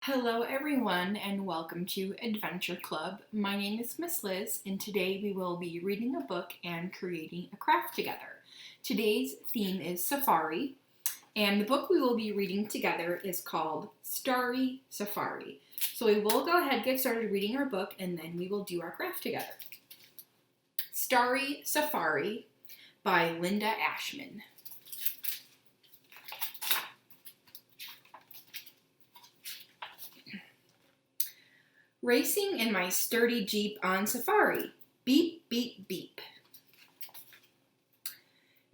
Hello everyone and welcome to Adventure Club. My name is Miss Liz and today we will be reading a book and creating a craft together. Today's theme is Safari and the book we will be reading together is called Starry Safari. So we will go ahead and get started reading our book and then we will do our craft together. Starry Safari by Linda Ashman. Racing in my sturdy Jeep on safari. Beep, beep, beep.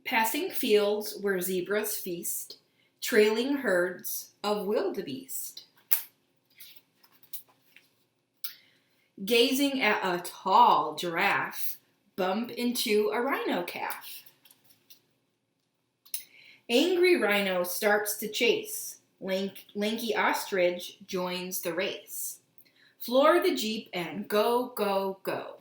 Passing fields where zebras feast, trailing herds of wildebeest. Gazing at a tall giraffe bump into a rhino calf. Angry rhino starts to chase. Lanky ostrich joins the race. Floor the Jeep and go, go, go.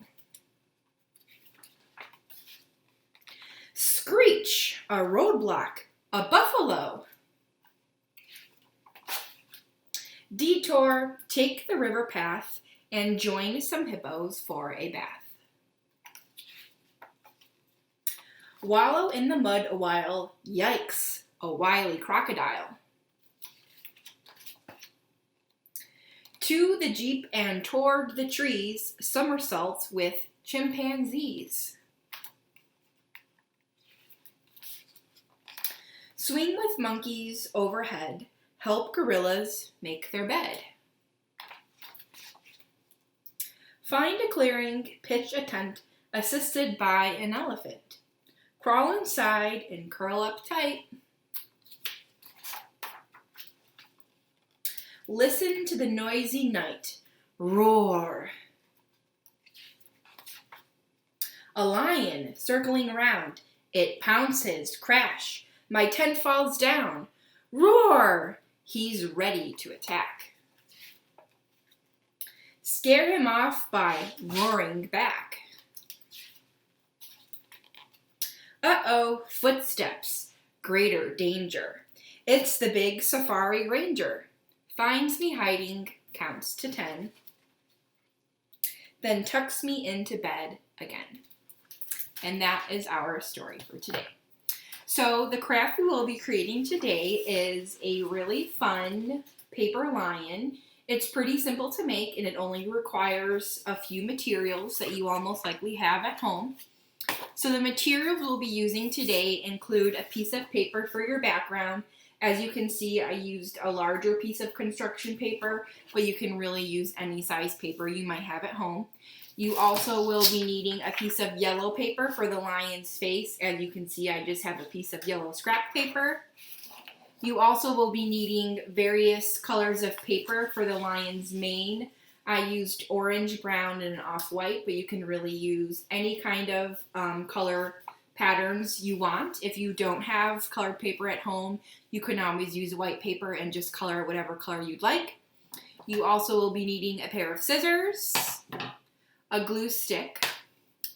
Screech, a roadblock, a buffalo. Detour, take the river path and join some hippos for a bath. Wallow in the mud a while, yikes, a wily crocodile. To the Jeep and toward the trees, somersaults with chimpanzees. Swing with monkeys overhead, help gorillas make their bed. Find a clearing, pitch a tent, assisted by an elephant. Crawl inside and curl up tight. Listen to the noisy night. Roar. A lion circling around. It pounces. Crash. My tent falls down. Roar. He's ready to attack. Scare him off by roaring back. Uh-oh, footsteps. Greater danger. It's the big safari ranger. Finds me hiding, counts to 10, then tucks me into bed again. And that is our story for today. So the craft we will be creating today is a really fun paper lion. It's pretty simple to make and it only requires a few materials that you all most likely have at home. So the materials we'll be using today include a piece of paper for your background. As you can see, I used a larger piece of construction paper, but you can really use any size paper you might have at home. You also will be needing a piece of yellow paper for the lion's face. As you can see, I just have a piece of yellow scrap paper. You also will be needing various colors of paper for the lion's mane. I used orange, brown, and off-white, but you can really use any kind of color patterns you want. If you don't have colored paper at home, you can always use white paper and just color it whatever color you'd like. You also will be needing a pair of scissors, a glue stick,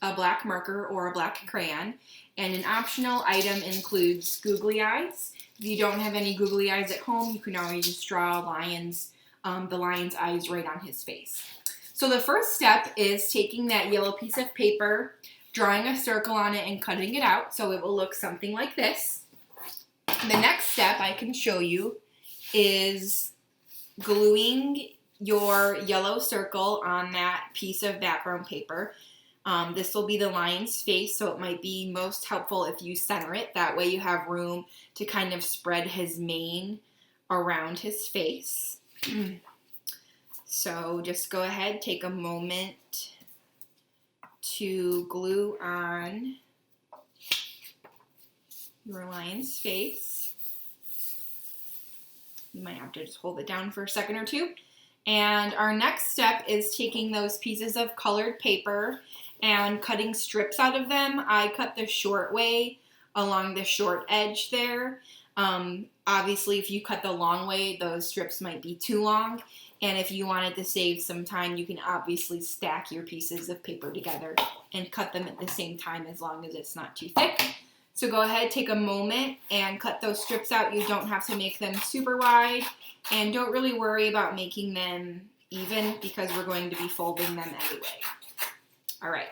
a black marker or a black crayon, and an optional item includes googly eyes. If you don't have any googly eyes at home, you can always just draw the lion's eyes right on his face. So the first step is taking that yellow piece of paper, drawing a circle on it and cutting it out so it will look something like this. The next step I can show you is gluing your yellow circle on that piece of background paper. This will be the lion's face, so it might be most helpful if you center it. That way you have room to kind of spread his mane around his face. So just go ahead, take a moment to glue on your lion's face. You might have to just hold it down for a second or two. And our next step is taking those pieces of colored paper and cutting strips out of them. I cut the short way along the short edge there. Obviously, if you cut the long way, those strips might be too long. And if you wanted to save some time, you can obviously stack your pieces of paper together and cut them at the same time as long as it's not too thick. So go ahead, take a moment and cut those strips out. You don't have to make them super wide, and don't really worry about making them even because we're going to be folding them anyway. All right,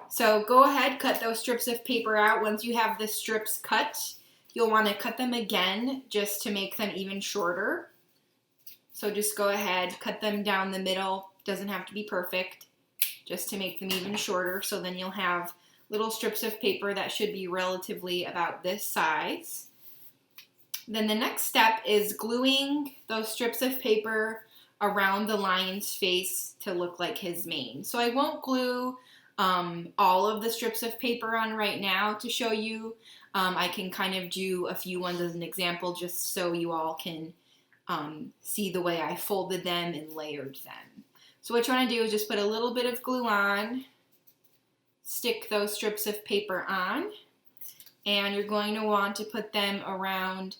so go ahead, cut those strips of paper out. Once you have the strips cut, you'll want to cut them again just to make them even shorter. So just go ahead, cut them down the middle. Doesn't have to be perfect, just to make them even shorter. So then you'll have little strips of paper that should be relatively about this size. Then the next step is gluing those strips of paper around the lion's face to look like his mane. So I won't glue all of the strips of paper on right now to show you. I can kind of do a few ones as an example just so you all can see the way I folded them and layered them. So what you want to do is just put a little bit of glue on, stick those strips of paper on, and you're going to want to put them around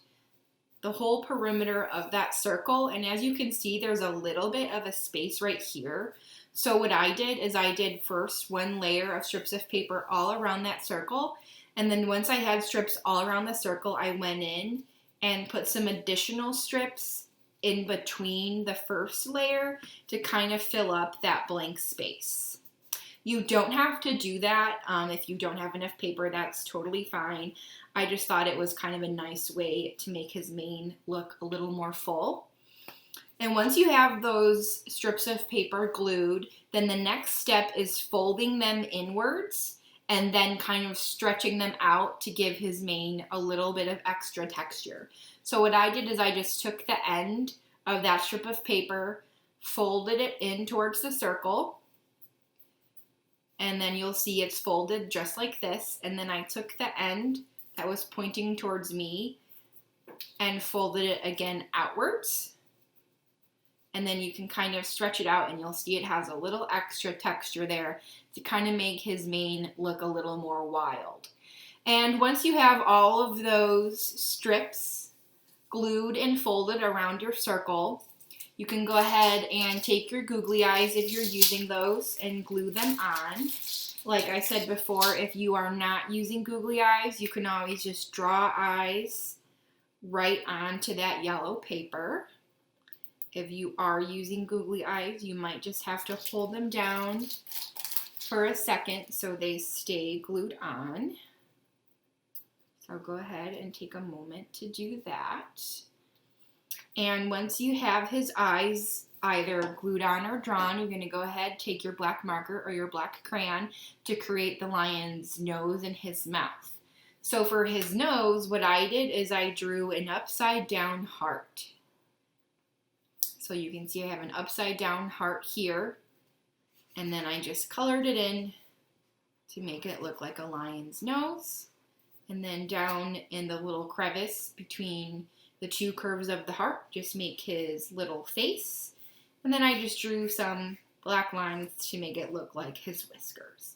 the whole perimeter of that circle. And as you can see, there's a little bit of a space right here. So what I did is I did first one layer of strips of paper all around that circle. And then once I had strips all around the circle, I went in and put some additional strips in between the first layer to kind of fill up that blank space. You don't have to do that if you don't have enough paper. That's totally fine. I just thought it was kind of a nice way to make his mane look a little more full. And once you have those strips of paper glued, then the next step is folding them inwards and then kind of stretching them out to give his mane a little bit of extra texture. So what I did is I just took the end of that strip of paper, folded it in towards the circle, and then you'll see it's folded just like this. And then I took the end that was pointing towards me and folded it again outwards. And then you can kind of stretch it out and you'll see it has a little extra texture there to kind of make his mane look a little more wild. And once you have all of those strips glued and folded around your circle, you can go ahead and take your googly eyes if you're using those and glue them on. Like I said before, if you are not using googly eyes, you can always just draw eyes right onto that yellow paper. If you are using googly eyes, you might just have to hold them down for a second so they stay glued on. So go ahead and take a moment to do that. And once you have his eyes either glued on or drawn, you're going to go ahead, take your black marker or your black crayon to create the lion's nose and his mouth. So for his nose, what I did is I drew an upside down heart. So you can see I have an upside down heart here, and then I just colored it in to make it look like a lion's nose. And then down in the little crevice between the two curves of the heart, just make his little face. And then I just drew some black lines to make it look like his whiskers.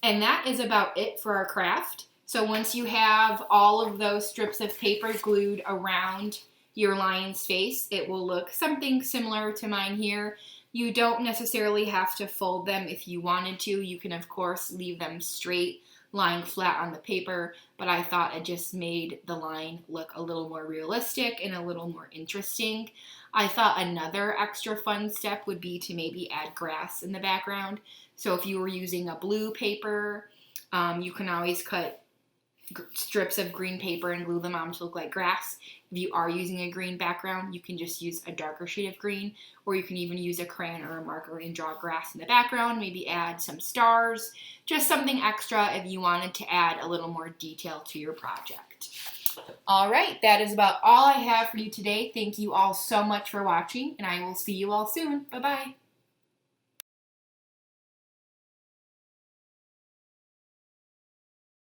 And that is about it for our craft. So once you have all of those strips of paper glued around your lion's face, it will look something similar to mine here. You don't necessarily have to fold them if you wanted to. You can, of course, leave them straight, lying flat on the paper, but I thought it just made the line look a little more realistic and a little more interesting. I thought another extra fun step would be to maybe add grass in the background. So if you were using a blue paper, you can always cut strips of green paper and glue them on to look like grass. If you are using a green background, you can just use a darker shade of green, or you can even use a crayon or a marker and draw grass in the background, maybe add some stars, just something extra if you wanted to add a little more detail to your project. All right, that is about all I have for you today. Thank you all so much for watching, and I will see you all soon. Bye-bye.